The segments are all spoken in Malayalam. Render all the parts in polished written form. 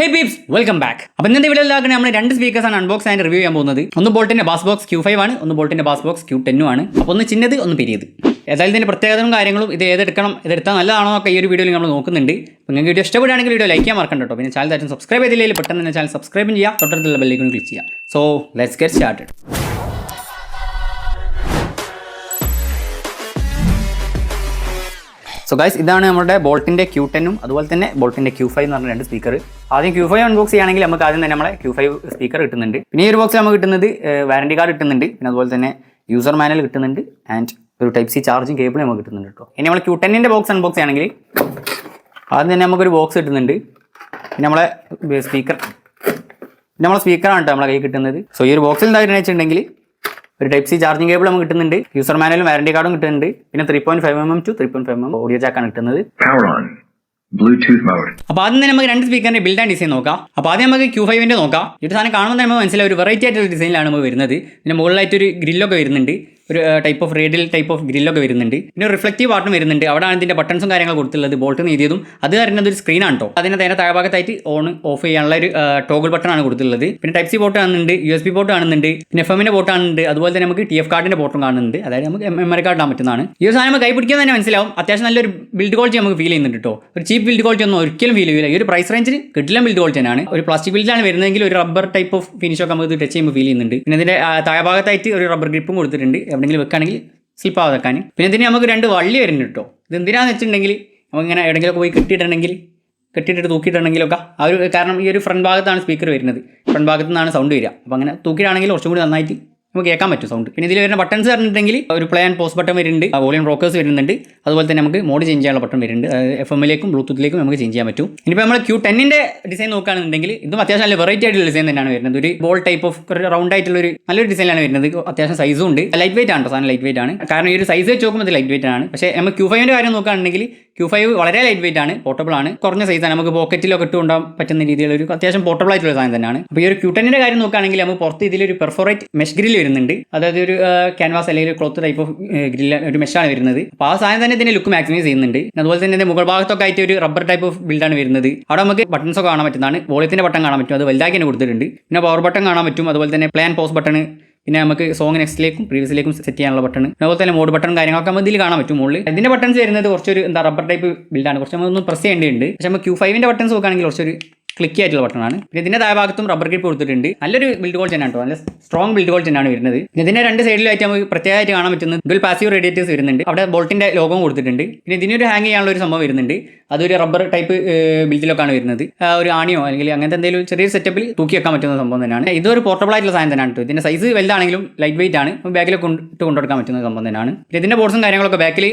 ഹേ പീപ്സ്, വെൽക്കം ബാക്ക്. അപ്പോൾ ഇന്നത്തെ വീഡിയോയിലാക്കി നമ്മൾ രണ്ട് സ്പീക്കേഴ്സാണ് അൺബോക്സ് ആൻഡ് റിവ്യൂ ചെയ്യാൻ പോകുന്നത്. ഒന്ന് ബോൾട്ടിൻ്റെ ബാസ് ബോക്സ് Q5 ആണ്, ഒന്ന് ബോൾട്ടിൻ്റെ ബാസ് ബോക്സ് Q10 ആണ്. അപ്പോൾ ഒന്ന് ചിന്നത്, ഒന്ന് പെരിയത്. ഏതായാലും ഇതിൻ്റെ പ്രത്യേകതകളും കാര്യങ്ങളും ഇത് ഏതെടുക്കണം, ഇതെടുത്താൽ നല്ലതാണോ എന്നൊക്കെ ഈ ഒരു വീഡിയോയിൽ നമ്മൾ നോക്കുന്നുണ്ട്. അപ്പോൾ നിങ്ങൾക്ക് വീഡിയോ ഇഷ്ടപ്പെടുകയാണെങ്കിൽ വീഡിയോ ലൈക്ക് ചെയ്യാൻ മറക്കണ്ട കേട്ടോ. പിന്നെ ചാനൽ ആയിട്ടും സബ്സ്ക്രൈബ് ചെയ്തില്ലെങ്കിൽ പെട്ടെന്ന് തന്നെ ചാനൽ സബ്സ്ക്രൈബ് ചെയ്യുക, തൊട്ടടുത്തുള്ള ബെല്ലൈക്കൺ ക്ലിക്ക് ചെയ്യുക. So let's get started. So guys, ഇതാണ് നമ്മുടെ ബോൾട്ടിൻ്റെ Q10 അതുപോലെ തന്നെ ബോൾട്ടിൻ്റെ Q5 എന്ന് പറഞ്ഞ രണ്ട് സ്പീക്കർ. ആദ്യം Q5 അൺബോക്സ് ചെയ്യുകയാണെങ്കിൽ നമുക്ക് ആദ്യം തന്നെ നമ്മളെ Q5 സ്പീക്കർ കിട്ടുന്നുണ്ട്. പിന്നെ ഈ ഒരു ബോക്സിൽ നമുക്ക് കിട്ടുന്നത് വാറണ്ടി കാർഡ് കിട്ടുന്നുണ്ട്. പിന്നെ അതുപോലെ തന്നെ യൂസർ മാനുവൽ കിട്ടുന്നുണ്ട് ആൻഡ് ഒരു ടൈപ്പ് സി ചാർജിങ് കേബിൾ നമുക്ക് കിട്ടുന്നുണ്ട് കേട്ടോ. ഇനി നമ്മൾ Q10ൻ്റെ ബോക്സ് അൺബോക്സ് ചെയ്യുകയാണെങ്കിൽ ആദ്യം തന്നെ നമുക്കൊരു ബോക്സ് കിട്ടുന്നുണ്ട്. പിന്നെ നമ്മളെ സ്പീക്കറാണ് കേട്ടോ നമ്മളെ കയ്യിൽ കിട്ടുന്നത്. സോ ഈ ഒരു ബോക്സിൽ എന്തായിട്ട് വെച്ചിട്ടുണ്ടെങ്കിൽ ഒരു ടൈപ്പ് സി ചാർജിങ് കേബിൾ നമുക്ക് കിട്ടുന്നുണ്ട്, യൂസർ മാനുവലും വാറണ്ടി കാർഡും കിട്ടുന്നുണ്ട്. പിന്നെ 3.5mm to 3.5mm ഓഡിയോ ജാക്കാണ് കിട്ടുന്നത്. അപ്പോൾ ആദ്യം തന്നെ നമുക്ക് രണ്ട് സ്പീക്കറിന്റെ ബിൽഡ് ആൻഡ് ഡിസൈൻ നോക്കാം. അപ്പോൾ ആദ്യം നമുക്ക് Q5ൻ്റെ നോക്കാം. ഈ ഒരു സാധനം കാണുമ്പോൾ നമുക്ക് മനസ്സിലായി ഒരു വെറൈറ്റി ആയിട്ടുള്ള ഡിസൈനിലാണ് നമുക്ക് വരുന്നത്. ഇതിന് മുകളിലായിട്ടൊരു ഗ്രില്ലൊക്കെ വരുന്നുണ്ട്, ഒരു type of radial type of ഗ്രില്ലൊക്കെ വരുന്നുണ്ട്. പിന്നെ ഒരു റിഫ്ലക്റ്റീവ് പാർട്ടും വരുന്നുണ്ട്. അവിടെയാണ് ഇതിൻ്റെ ബട്ടൺസും കാര്യങ്ങളും കൊടുത്തുള്ളത്. ബോൾട്ട് എഴുതിയതും അത് വരുന്നത് ഒരു സ്ക്രീനാണ് കേട്ടോ. അതിന് നേരെ താഴെഭാഗത്തായിട്ട് ഓൺ ഓഫ് ചെയ്യാനുള്ള ഒരു ടോഗിൾ ബട്ടണാണ് കൊടുത്തുള്ളത്. പിന്നെ ടൈപ്പ് സി പോർട്ട് കാണുന്നുണ്ട്, USB പോർട്ട് കാണുന്നുണ്ട്, പിന്നെ FM-ന്റെ പോർട്ട് കാണുന്നുണ്ട്. അതുപോലെ തന്നെ നമുക്ക് TF കാർഡിൻ്റെ പോർട്ടും കാണുന്നുണ്ട്, അതായത് നമുക്ക് മെമ്മറി കാർഡ് ഇടാൻ പറ്റുന്നതാണ്. ഈ ഒരു സാധനം കൈ പിടിക്കാൻ തന്നെ മനസ്സിലാവും അത്യാവശ്യം നല്ലൊരു ബിൽഡ് ക്വാളിറ്റി നമുക്ക് ഫീൽ ചെയ്യുന്നുണ്ട് കേട്ടോ. ഒരു ചീപ്പ് ബിൽഡ് ക്വാളിറ്റി ഒന്നും ഒരിക്കലും ഫീൽ ചെയ്യില്ല. ഈ ഒരു പ്രൈസ് റേഞ്ചിൽ കിട്ടില്ല ബിൽഡ് ക്വാളിറ്റി തന്നെയാണ്. ഒരു പ്ലാസ്റ്റിക് ബിൽഡിലാണ് വരുന്നതെങ്കിൽ ഒരു റബ്ബർ ടൈപ്പ് ഓഫ് ഫിനിഷൊക്കെ നമുക്ക് ടച്ച് ചെയ്യുമ്പോൾ ഫീൽ ചെയ്യുന്നുണ്ട്. പിന്നെ ഇതിൻ്റെ താഴെഭാഗത്തായിട്ട് ഒരു റബ്ബർ ഗ്രിപ്പും കൊടുത്തിട്ടുണ്ട്, എവിടെയെങ്കിലും വെക്കുകയാണെങ്കിൽ സ്ലിപ്പ് ആവാതെ വെക്കാൻ. പിന്നെ ഇതിന് നമുക്ക് രണ്ട് വള്ളി വരുന്നുണ്ട് കേട്ടോ. ഇത് എന്തിനാന്ന് വെച്ചിട്ടുണ്ടെങ്കിൽ നമുക്കിങ്ങനെ എവിടെയെങ്കിലൊക്കെ പോയി കെട്ടിയിട്ടിട്ട് തൂക്കിയിട്ടുണ്ടെങ്കിലൊക്കെ ആ ഒരു കാരണം ഈ ഒരു ഫ്രണ്ട് ഭാഗത്താണ് സ്പീക്കർ വരുന്നത്. ഫ്രണ്ട് ഭാഗത്തു നിന്നാണ് സൗണ്ട് വരിക. അപ്പോൾ അങ്ങനെ തൂക്കിയിട്ടാണെങ്കിൽ കുറച്ചും കൂടി നന്നായിട്ട് നമുക്ക് കേൾക്കാൻ പറ്റും സൗണ്ട്. പിന്നെ ഇതിൽ വരുന്ന ബട്ടൺസ് പറഞ്ഞിട്ടുണ്ടെങ്കിൽ ഒരു പ്ലേ ആൻഡ് പോസ് ബട്ടൺ വരുന്നുണ്ട്, വോളിയം റോക്കേഴ്സ് വരുന്നുണ്ട്. അതുപോലെ തന്നെ നമുക്ക് മോഡ് ചേഞ്ച് ചെയ്യാനുള്ള ബട്ടൺ വരുന്നുണ്ട്. FM-ലേക്കും ബ്ലൂടൂത്തിലേക്കും നമുക്ക് ചേഞ്ച് ചെയ്യാൻ പറ്റും. ഇനിയിപ്പോൾ നമ്മൾ Q10ൻ്റെ ഡിസൈൻ നോക്കുകയാണെന്നുണ്ടെങ്കിൽ ഇതും അത്യാവശ്യം നല്ല വെറൈറ്റി ആയിട്ടുള്ള ഡിസൈൻ തന്നെയാണ് വരുന്നത്. ഒരു ബോൾ ടൈപ്പ് ഓഫ് റൗണ്ട് ആയിട്ടുള്ള ഒരു നല്ലൊരു ഡിസൈനാണ് വരുന്നത്. അത്യാവശ്യം സൈസും ഉണ്ട്. ലൈറ്റ് വെയിറ്റ് ആണ് സാധനം, ലൈറ്റ് വെയിറ്റ് ആണ്. കാരണം ഈ ഒരു സൈസ് വെച്ച് നോക്കുമ്പോൾ ഇത് ലൈറ്റ് വെയിറ്റ് ആണ്. പക്ഷേ നമ്മൾ Q5ൻ്റെ കാര്യം നോക്കുകയാണെങ്കിൽ Q5 വളരെ ലൈറ്റ് വെയിറ്റ് ആണ്, പോർട്ടബിൾ ആണ്, കുറഞ്ഞ സൈസാണ്. നമുക്ക് പോക്കറ്റിലൊക്കെ ഇട്ട് കൊണ്ടുപോകാൻ പറ്റുന്ന രീതിയിലുള്ള ഒരു അത്യാവശ്യം പോർട്ടബിൾ ആയിട്ടുള്ള സാധനം തന്നെയാണ്. അപ്പോൾ ഈ ഒരു Q10ൻ്റെ കാര്യം നോക്കുകയാണെങ്കിൽ നമുക്ക് പുറത്ത് ഇതിലൊരു പെർഫോറേറ്റ് മെഷ് ഗ്രില്ല് വരുന്നുണ്ട്. അതായത് ഒരു ക്യാൻവാസ് അല്ലെങ്കിൽ ക്ലോത്ത് ടൈപ്പ് ഓഫ് ഗ്രില്ല് ഒരു മെഷാണ് വരുന്നത്. അപ്പോൾ ആ സാധനം തന്നെ ഇതിന്റെ ലുക്ക് മാക്സിമൈസ് ചെയ്യുന്നുണ്ട്. അതുപോലെ തന്നെ ഇതിന്റെ മുകൾ ഭാഗത്തൊക്കെ ആയിട്ട് ഒരു റബ്ബർ ടൈപ്പ് ഓഫ് ബിൽഡാണ് വരുന്നത്. അവിടെ നമുക്ക് ബട്ടൺസ് ഒക്കെ കാണാൻ പറ്റുന്നതാണ്. വോളിയത്തിന്റെ ബട്ടൺ കാണാൻ പറ്റും, അത് വലുതാക്കി തന്നെ കൊടുത്തിട്ടുണ്ട്. പിന്നെ പവർ ബട്ടൺ കാണാൻ പറ്റും, അതുപോലെ തന്നെ പ്ലേ ആൻഡ് പോസ് ബട്ടൺ, പിന്നെ നമുക്ക് സോങ് നെക്സ്റ്റിലേക്കും പ്രീവിയസിലേക്കും സെറ്റ് ചെയ്യാനുള്ള ബട്ടൺ, അതുപോലെ തന്നെ മോഡ് ബട്ടൺ കാര്യങ്ങളൊക്കെ നമുക്ക് ഇതിൽ കാണാൻ പറ്റും. മുകളിൽ ഇതിന്റെ ബട്ടൺസ് വരുന്നത് കുറച്ചൊരു റബ്ബർ ടൈപ്പ് ബിൽഡാണ്, കുറച്ച് നമ്മളൊന്നും പ്രസ് ചെയ്യേണ്ടതുണ്ട്. പക്ഷേ നമുക്ക് Q5ൻ്റെ ബട്ടൺസ് നോക്കുകയാണെങ്കിൽ കുറച്ചൊരു ക്ലിക്ക് ആയിട്ടുള്ള ബട്ടണാണ്. പിന്നെ ഇതിന്റെ താഴെഭാഗത്തും റബ്ബർ ഗ്രിപ്പ് കൊടുത്തിട്ടുണ്ട്. നല്ലൊരു ബിൽഡ് ക്വാളിറ്റി തന്നെയാണ് കേട്ടോ, നല്ല സ്ട്രോങ് ബിൽഡ് ക്വാളിറ്റി തന്നെയാണ് വരുന്നത്. ഇതിന്റെ രണ്ട് സൈഡിലായിട്ട് നമുക്ക് പ്രത്യേകമായിട്ട് കാണാൻ പറ്റുന്നത് ഡുവൽ പാസീവ് റേഡിയേറ്റേഴ്സ് വരുന്നുണ്ട്. അവിടെ ബോൾട്ടിന്റെ ലോഗോ കൊടുത്തിട്ടുണ്ട്. പിന്നെ ഇതിനൊരു ഹാങ് ചെയ്യാനുള്ള ഒരു സംഭവം വരുന്നുണ്ട്. അതൊരു റബ്ബർ ടൈപ്പ് ബിൽഡിലൊക്കെയാണ് വരുന്നത്. ഒരു ആണിയോ അല്ലെങ്കിൽ അങ്ങനത്തെ എന്തെങ്കിലും ചെറിയൊരു സെറ്റപ്പിൽ തൂക്കി വെക്കാൻ പറ്റുന്ന സംഭവം തന്നെയാണ്. ഇതൊരു പോർട്ടബിൾ ആയിട്ടുള്ള സാധനം തന്നെയാണ് കേട്ടോ. ഇതിന്റെ സൈസ് വലുതാണെങ്കിലും ലൈറ്റ് വെയിറ്റ് ആണ്, ബാഗിലൊക്കെ ഇട്ട് കൊണ്ടുവെക്കാൻ പറ്റുന്ന സംഭവം തന്നെയാണ്. പിന്നെ ഇതിന്റെ ബോർഡ്സും കാര്യങ്ങളൊക്കെ ബാക്കിൽ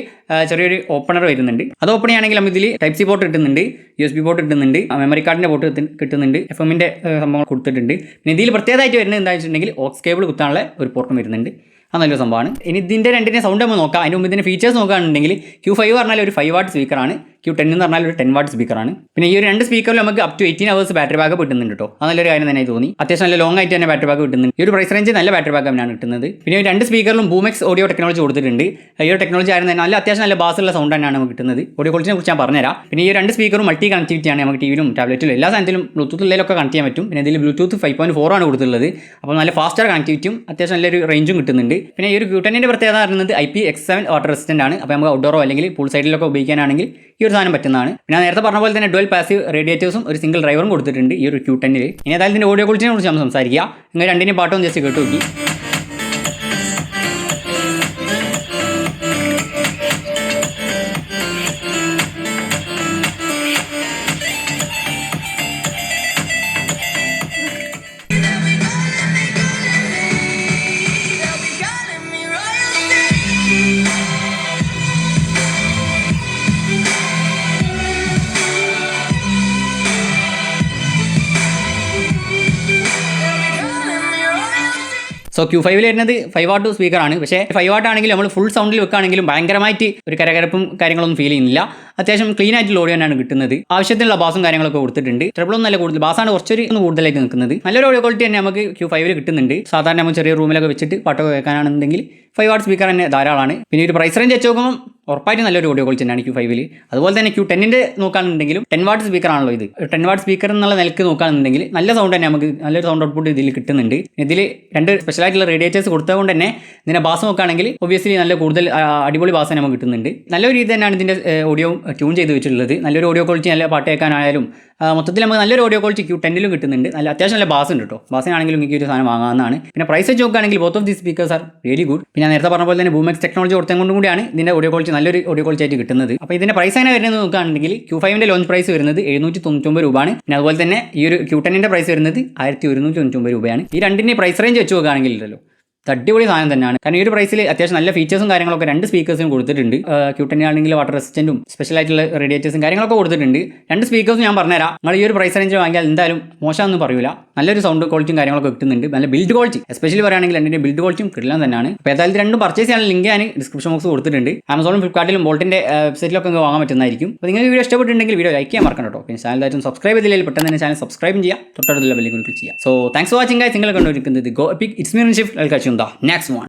ചെറിയൊരു ഓപ്പണർ വരുന്നുണ്ട്. അത് ഓപ്പൺ ചെയ്യുകയാണെങ്കിൽ നമ്മൾ ഇതിൽ ടൈപ്പ് സി പോർട്ട് കിട്ടുന്നുണ്ട്, USB പോർട്ട് കിട്ടുന്നുണ്ട്, മെമ്മറി കാർഡിന്റെ പോർട്ട് കിട്ടുന്നുണ്ട്, FM-ന്റെ സംഭവം കൊടുത്തിട്ടുണ്ട്. പിന്നെ ഇതിൽ പ്രത്യേകമായിട്ട് വരുന്നത് എന്താണെന്ന് വെച്ചിട്ടുണ്ടെങ്കിൽ ഓക്സ് കേബിൾ കുത്താനുള്ള ഒരു പോർട്ടും വരുന്നുണ്ട്. അത് നല്ലൊരു സംഭവമാണ്. ഇനി ഇതിൻ്റെ രണ്ടിൻ്റെ സൗണ്ട് നമ്മൾ നോക്കാം. അതിന് മുമ്പ് ഇതിൻ്റെ ഫീച്ചേഴ്സ് നോക്കുകയാണെന്നുണ്ടെങ്കിൽ Q5 പറഞ്ഞാൽ ഒരു 5 വാട്ട് സ്പീക്കറാണ്, Q10 എന്ന് പറഞ്ഞാൽ ഒരു 10 വാട്ട് സ്പീക്കറാണ്. പിന്നെ ഈ ഒരു രണ്ട് സ്പീക്കറിൽ നമുക്ക് up to 18 hours battery backup കിട്ടുന്നുണ്ട് കേട്ടോ. അത് നല്ലൊരു കാര്യം തന്നെ തോന്നി. അത്യാവശ്യം നല്ല ലോങ് ആയിട്ട് തന്നെ ബാറ്ററി ബാക്കപ്പ് കിട്ടുന്നുണ്ട്. ഈ ഒരു പ്രൈസ് റേഞ്ച് നല്ല ബാറ്ററി ബാക്കപ്പിനാണ് കിട്ടുന്നത്. പിന്നെ രണ്ട് സ്പീക്കറിലും ബൂമെക്സ് ഓഡിയോ ടെക്നോളജി കൊടുത്തിട്ടുണ്ട്. ഈ ഒരു ടെക്നോളജി ആയിരുന്നു നല്ല അത്യാവശ്യം നല്ല ബാസുള്ള സൗണ്ട് തന്നെയാണ് നമുക്ക് കിട്ടുന്നത്. ഓഡിയോ ക്വാളിറ്റിനെ കുറിച്ച് ഞാൻ പറഞ്ഞുതരാം. പിന്നെ ഈ രണ്ട് സ്പീക്കറും മൾട്ടി കണക്ടിവിറ്റിയാണ്. നമുക്ക് ടിവിയിലും ടാബ്ലറ്റിലും എല്ലാ സാധനത്തിലും ബ്ലൂടൂത്തിലൊക്കെ കണക്ട് ചെയ്യാൻ പറ്റും. പിന്നെ ഇതിൽ ബ്ലൂടൂത്ത് 5.4 ആണ് കൊടുത്തിട്ടുള്ളത്. അപ്പോൾ നല്ല ഫാസ്റ്റർ കണക്ടിവിറ്റിയും അത്യാവശ്യം നല്ലൊരു റേഞ്ചും കിട്ടുന്നുണ്ട്. പിന്നെ ഈ ഒരു Q10ൻ്റെ പ്രത്യേകത പറയുന്നത് IPX7 വാട്ടർ റെസിസ്റ്റൻ്റ് ആണ്. അപ്പോൾ നമുക്ക് ഔട്ട്ഡോറോ അല്ലെങ്കിൽ പൂൾ സൈഡിലൊക്കെ ഉപയോഗിക്കാനാണെങ്കിൽ ഈ ഒരു സാധനം പറ്റുന്നതാണ്. പിന്നെ നേരത്തെ പറഞ്ഞ പോലെ തന്നെ ഡുവൽ പാസീവ് റേഡിയേറ്റേഴ്സും ഒരു സിംഗിൾ ഡ്രൈവറും കൊടുത്തിട്ടുണ്ട് ഈ ഒരു Q10ൽ. ഇനി ഏതായാലും ഇതിൻ്റെ ഓഡിയോ ക്വാളിറ്റിനെ കുറിച്ച് നമ്മൾ സംസാരിക്കുക. നിങ്ങൾ രണ്ടിനെയും പാട്ടൊന്ന് ജസ്റ്റ് കേട്ടു നോക്കി. സോ Q5 വരുന്നത് 5 വാട്ട് സ്പീക്കറാണ്. പക്ഷേ 5 വാട്ട് ആണെങ്കിലും നമ്മൾ ഫുൾ സൗണ്ടിൽ വെക്കുകയാണെങ്കിലും ഭയങ്കരമായിട്ട് ഒരു കരകരപ്പും കാര്യങ്ങളൊന്നും ഫീൽ ചെയ്യുന്നില്ല. അത്യാവശ്യം ക്ലീൻ ആയിട്ടുള്ള ഓഡിയോ തന്നെയാണ് കിട്ടുന്നത്. ആവശ്യത്തിനുള്ള ബാസും കാര്യങ്ങളൊക്കെ കൊടുത്തിട്ടുണ്ട്. ട്രിപ്പിളൊന്നും നല്ല കൂടുതൽ, ബാസാണ് കുറച്ചൊരു കൂടുതലായിട്ട് നിൽക്കുന്നത്. നല്ലൊരു ഓഡിയോ ക്വാളിറ്റി തന്നെ നമുക്ക് Q5 കിട്ടുന്നുണ്ട്. സാധാരണ നമ്മൾ ചെറിയ റൂമിലൊക്കെ വെച്ചിട്ട് പാട്ടൊക്കെ കേൾക്കാനാണെന്നുണ്ടെങ്കിൽ 5 വാട്ട് സ്പീക്കർ തന്നെ ധാരാളമാണ്. പിന്നെ ഒരു പ്രൈസ് റേഞ്ച് വെച്ച് നോക്കുമ്പോൾ ഉറപ്പായിട്ടും നല്ലൊരു ഓഡിയോ ക്വാളിറ്റി തന്നെയാണ് Q5 അതുപോലെ തന്നെ Q10ൻ്റെ നോക്കുകയാണെന്നുണ്ടെങ്കിലും 10 വാട്ട് സ്പീക്കർ ആണല്ലോ ഇത്. 10 വാട്ട് സ്പീക്കർ എന്നുള്ള നിലക്ക് നോക്കുകയാണെന്നുണ്ടെങ്കിൽ നല്ല സൗണ്ട് തന്നെ നമുക്ക് നല്ലൊരു സൗണ്ട് ഔട്ട്പുട്ട് ഇതിൽ കിട്ടുന്നുണ്ട്. ഇതിൽ 2 സ്പെഷ്യലായിട്ടുള്ള റേഡിയേറ്റേഴ്സ് കൊടുത്തതുകൊണ്ട് തന്നെ ഇതിൻ്റെ ബാസ് നോക്കുകയാണെങ്കിൽ ഒബ്വിയസ്ലി നല്ല കൂടുതൽ അടിപൊളി ബാസ് നമുക്ക് കിട്ടുന്നുണ്ട്. നല്ലൊരു രീതി തന്നെയാണ് ഇതിൻ്റെ ഓഡിയോ ട്യൂൺ ചെയ്ത് വെച്ചിട്ടുള്ളത്. നല്ലൊരു ഓഡിയോ ക്വാളിറ്റി, നല്ല പാട്ട് കേൾക്കാനായാലും മൊത്തത്തിൽ നമുക്ക് നല്ലൊരു ഓഡിയോ ക്വാളിറ്റി Q10ലും കിട്ടുന്നുണ്ട്. നല്ല അത്യാവശ്യം നല്ല ബാസ് ഉണ്ട് കേട്ടോ. ബാസിനാണെങ്കിലും എനിക്ക് ഒരു സാധനം വാങ്ങാവുന്നതാണ്. പിന്നെ പ്രൈസ് വെച്ച് നോക്കുകയാണെങ്കിൽ both of the speakers are really good. പിന്നെ ഞാൻ നേരത്തെ പറഞ്ഞ പോലെ തന്നെ ബൂമെക്സ് ടെക്നോളജി കൊടുത്തതുകൊണ്ടും കൂടിയാണ് ഇതിൻ്റെ ഓഡിയോ ക്വാളിറ്റി നല്ലൊരു ഓഡിയോ ക്വാളിറ്റി ആയിട്ട് കിട്ടുന്നത്. അപ്പോൾ ഇതിൻ്റെ പ്രൈസ് എങ്ങനെ വരുന്നത് നോക്കുകയാണെങ്കിൽ Q5ൻ്റെ ലോഞ്ച് പ്രൈസ് വരുന്നത് 799 രൂപയാണ്. പിന്നെ അതുപോലെ തന്നെ ഈ ഒരു Q10ൻ്റെ പ്രൈസ് വരുന്നത് 1199 രൂപയാണ്. ഈ രണ്ടിൻ്റെ പ്രൈസ് റേഞ്ച് വെച്ച് നോക്കുകയാണെങ്കിൽ ഉണ്ടല്ലോ അടിപൊളി സാധനം തന്നെയാണ്. കാരണം ഈ ഒരു പ്രൈസിൽ അത്യാവശ്യം നല്ല ഫീച്ചേഴ്സും കാര്യങ്ങളൊക്കെ 2 സ്പീക്കേഴ്സും കൊടുത്തിട്ടുണ്ട്. Q10 ആണെങ്കിൽ വാട്ടർ റെസിസ്റ്റൻറ്റും സ്പെഷ്യലായിട്ടുള്ള റേഡിയേറ്റേഴ്സും കാര്യങ്ങളൊക്കെ കൊടുത്തിട്ടുണ്ട്. 2 സ്പീക്കേഴ്സും ഞാൻ പറഞ്ഞുതരാം. നിങ്ങൾ ഈ ഒരു പ്രൈസ് റേഞ്ച് വാങ്ങിയാൽ എന്തായാലും മോശമാണെന്ന് പറയൂല. നല്ലൊരു സൗണ്ട് ക്വാളിറ്റിയും കാര്യങ്ങളൊക്കെ കിട്ടുന്നുണ്ട്. നല്ല ബിൽഡ് ക്വാളിറ്റി, എസ്പെഷ്യലി പറയുകയാണെങ്കിൽ എൻ്റെ ബിൽഡ് ക്വാളിറ്റിയും കിടലാൻ തന്നെയാണ്. അപ്പോൾ ഏതായാലും രണ്ടും പർച്ചേസ് ചെയ്യാനുള്ള ലിങ്ക് ഞാൻ ഡിസ്ക്രിപ്ഷൻ ബോക്സ് കൊടുത്തിട്ടുണ്ട്. ആമസോണും ഫ്ലിപ്കാർട്ടിലും ബോൾട്ടിൻ്റെ വെബ്സൈറ്റിലൊക്കെ വാങ്ങാൻ പറ്റുന്നതായിരിക്കും. അപ്പോൾ നിങ്ങൾക്ക് വീഡിയോ ഇഷ്ടപ്പെട്ടിട്ടുണ്ടെങ്കിൽ വീഡിയോ ലൈക്ക് ചെയ്യാൻ മറക്കണം കേട്ടോ. പിന്നെ ചാനലായിട്ടും സബ്സ്ക്രൈബ് ചെയ്തില്ലെങ്കിൽ പെട്ടെന്ന് തന്നെ ചാനൽ സബ്സ്ക്രൈബ് ചെയ്യുക, തൊട്ടടുത്തുള്ള ബെല്ലിൽ ക്ലിക്ക് ചെയ്യുക. So thanks for watching guys. നിങ്ങൾ കണ്ടുപിടിക്കുന്നത് go EPIC. It's me shift. Next one.